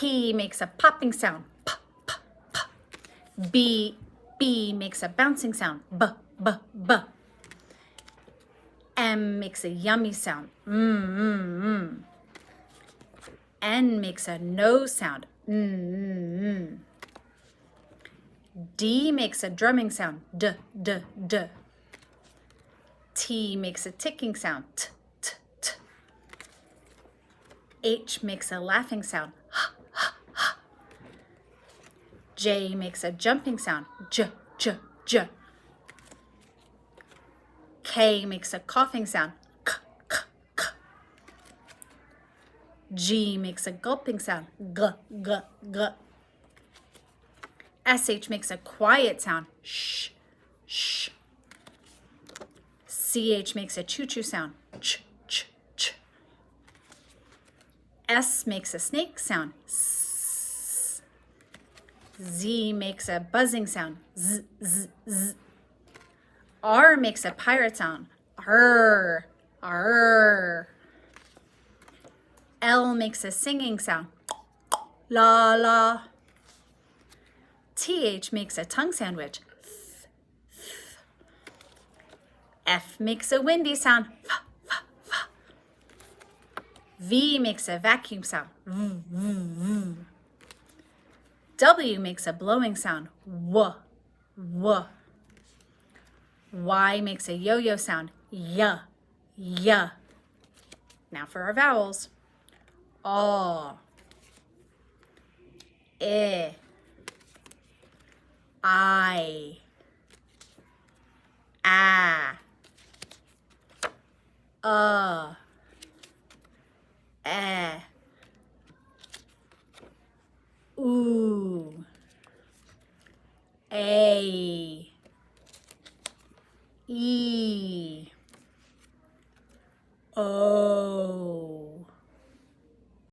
P makes a popping sound. P, p, p. B makes a bouncing sound. B, b, b. M makes a yummy sound. N makes a nose sound. D makes a drumming sound. D, d, d. T makes a ticking sound. T, t, t. H makes a laughing sound. H, h, h. J makes a jumping sound. J, j, j. K makes a coughing sound. K, k, k. G makes a gulping sound. G, g, g. SH makes a quiet sound. Sh, sh. CH makes a choo-choo sound. Ch, ch, ch. S makes a snake sound. S. Z makes a buzzing sound. Z, z, z. R makes a pirate sound. R, R. L makes a singing sound. La, la. TH makes a tongue sandwich. F makes a windy sound. F, f, f. V makes a vacuum sound. V, v, v. W makes a blowing sound. W, w. Y makes a yo-yo sound. Y, y. Now for our vowels. A, I, a, oo, a, e, o.